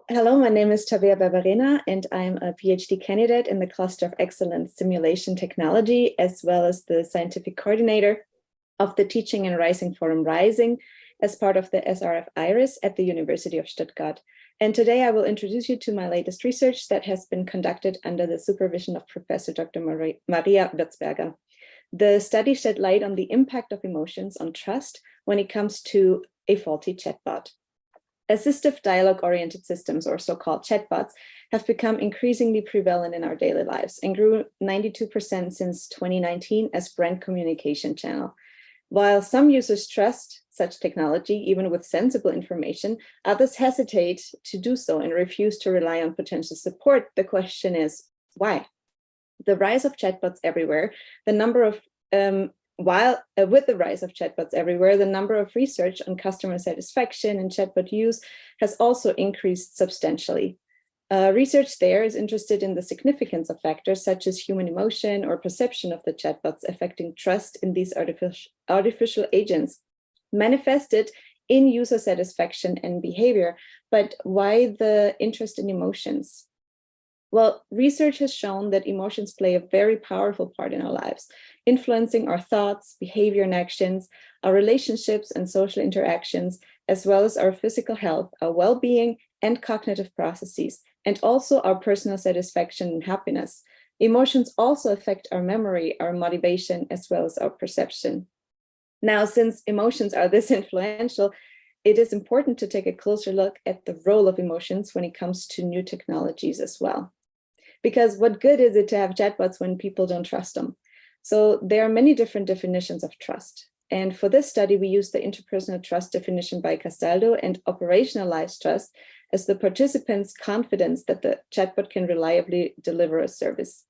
Hello, my name is Tabea Berberena, and I'm a PhD candidate in the Cluster of Excellence Simulation Technology, as well as the scientific coordinator of the Teaching and Rising Forum Rising as part of the SRF Iris at the University of Stuttgart. And today I will introduce you to my latest research that has been conducted under the supervision of Professor Dr. Maria Wirzberger. The study shed light on the impact of emotions on trust when it comes to a faulty chatbot. Assistive dialogue-oriented systems, or so-called chatbots, have become increasingly prevalent in our daily lives and grew 92% since 2019 as brand communication channel. While some users trust such technology, even with sensible information, others hesitate to do so and refuse to rely on potential support. The question is, why? The rise of chatbots everywhere, with the rise of chatbots everywhere, the number of research on customer satisfaction and chatbot use has also increased substantially. Research there is interested in the significance of factors such as human emotion or perception of the chatbots affecting trust in these artificial agents, manifested in user satisfaction and behavior. But why the interest in emotions? Well, research has shown that emotions play a very powerful part in our lives, influencing our thoughts, behavior, and actions, our relationships and social interactions, as well as our physical health, our well-being, and cognitive processes, and also our personal satisfaction and happiness. Emotions also affect our memory, our motivation, as well as our perception. Now, since emotions are this influential, it is important to take a closer look at the role of emotions when it comes to new technologies as well. Because what good is it to have chatbots when people don't trust them? So there are many different definitions of trust. And for this study, we used the interpersonal trust definition by Castaldo and operationalized trust as the participants' confidence that the chatbot can reliably deliver a service.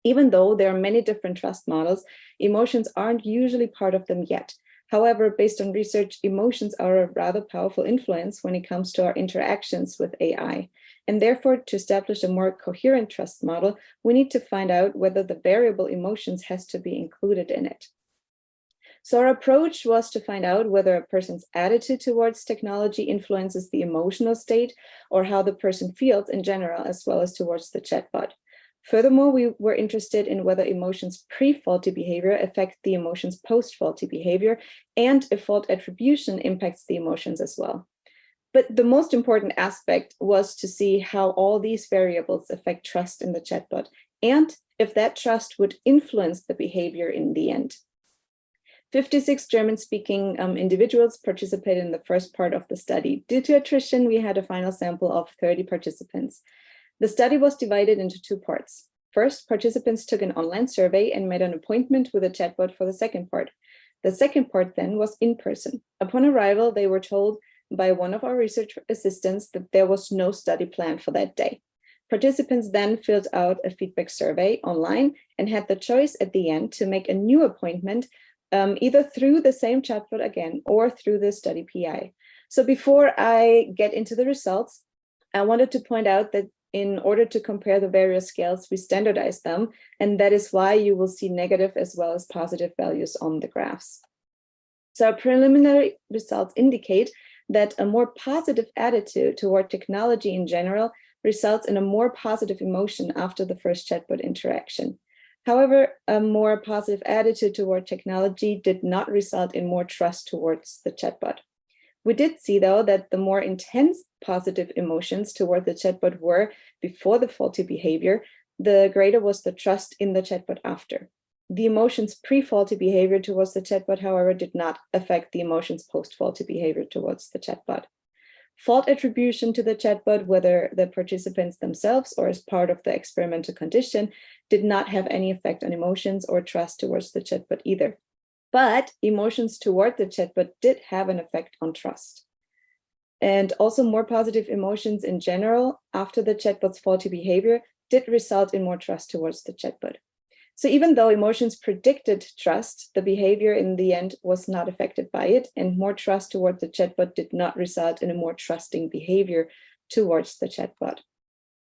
Even though there are many different trust models, emotions aren't usually part of them yet. However, based on research, emotions are a rather powerful influence when it comes to our interactions with AI. And therefore, to establish a more coherent trust model, we need to find out whether the variable emotions has to be included in it. So our approach was to find out whether a person's attitude towards technology influences the emotional state or how the person feels in general, as well as towards the chatbot. Furthermore, we were interested in whether emotions pre-faulty behavior affect the emotions post-faulty behavior, and if fault attribution impacts the emotions as well. But the most important aspect was to see how all these variables affect trust in the chatbot, and if that trust would influence the behavior in the end. 56 German-speaking individuals participated in the first part of the study. Due to attrition, we had a final sample of 30 participants. The study was divided into two parts. First, participants took an online survey and made an appointment with a chatbot for the second part. The second part then was in person. Upon arrival, they were told by one of our research assistants that there was no study planned for that day. Participants then filled out a feedback survey online and had the choice at the end to make a new appointment either through the same chatbot again or through the study PI. So before I get into the results, I wanted to point out that in order to compare the various scales, we standardized them, and that is why you will see negative as well as positive values on the graphs. So our preliminary results indicate that a more positive attitude toward technology in general results in a more positive emotion after the first chatbot interaction. However, a more positive attitude toward technology did not result in more trust towards the chatbot. We did see, though, that the more intense positive emotions toward the chatbot were before the faulty behavior, the greater was the trust in the chatbot after. The emotions pre-faulty behavior towards the chatbot, however, did not affect the emotions post-faulty behavior towards the chatbot. Fault attribution to the chatbot, whether the participants themselves or as part of the experimental condition, did not have any effect on emotions or trust towards the chatbot either. But emotions toward the chatbot did have an effect on trust. And also more positive emotions in general after the chatbot's faulty behavior did result in more trust towards the chatbot. So even though emotions predicted trust, the behavior in the end was not affected by it, and more trust towards the chatbot did not result in a more trusting behavior towards the chatbot.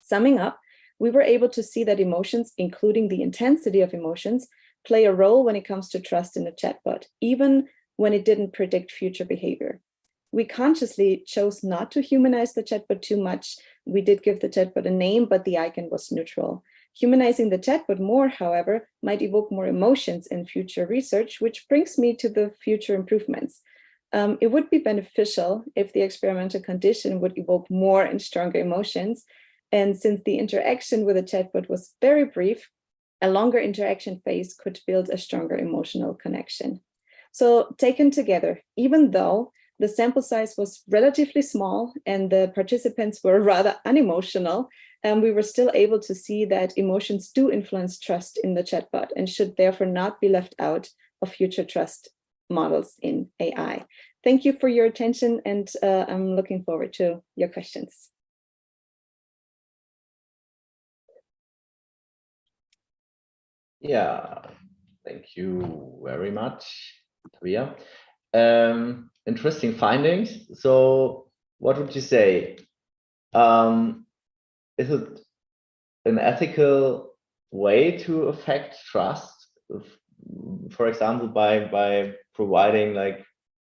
Summing up, we were able to see that emotions, including the intensity of emotions, play a role when it comes to trust in a chatbot, even when it didn't predict future behavior. we consciously chose not to humanize the chatbot too much. We did give the chatbot a name, but the icon was neutral. Humanizing the chatbot more, however, might evoke more emotions in future research, which brings me to the future improvements. It would be beneficial if the experimental condition would evoke more and stronger emotions. And since the interaction with the chatbot was very brief, a longer interaction phase could build a stronger emotional connection. So taken together, even though the sample size was relatively small and the participants were rather unemotional, we were still able to see that emotions do influence trust in the chatbot and should therefore not be left out of future trust models in AI. Thank you for your attention, and I'm looking forward to your questions. Yeah, thank you very much, Tabea. Interesting findings. So what would you say? Is it an ethical way to affect trust, for example, by providing like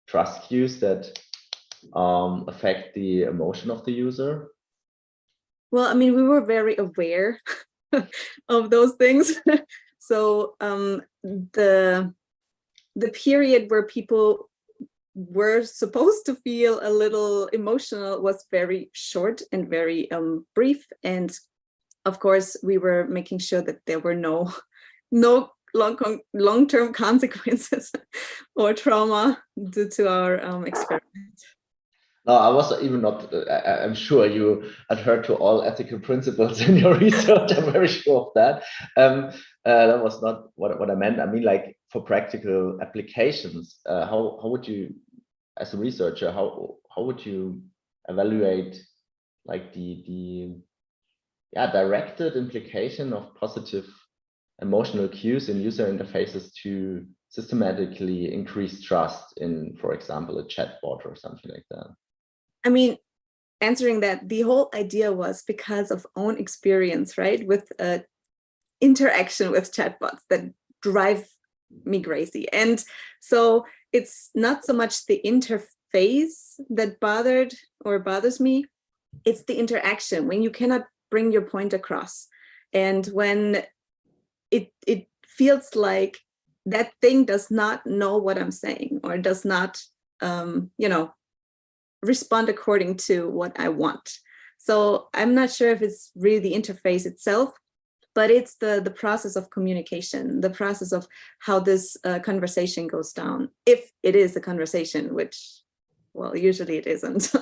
trust cues that affect the emotion of the user? Well, I mean, we were very aware of those things. So the period where people were supposed to feel a little emotional was very short and very brief. And of course, we were making sure that there were no long-term consequences or trauma due to our experiment. No, I was even not, I'm sure you adhered to all ethical principles in your research. I'm very sure of that. That was not what I meant. I mean, like for practical applications, how would you, as a researcher, how would you evaluate like the directed implication of positive emotional cues in user interfaces to systematically increase trust in, for example, a chatbot or something like that? I mean, answering that, the whole idea was because of own experience, right, with interaction with chatbots that drive me crazy. And so it's not so much the interface that bothers me, it's the interaction, when you cannot bring your point across. And when it feels like that thing does not know what I'm saying, or does not, respond according to what I want. So I'm not sure if it's really the interface itself, but it's the process of communication, the process of how this conversation goes down, if it is a conversation, which, well, usually it isn't.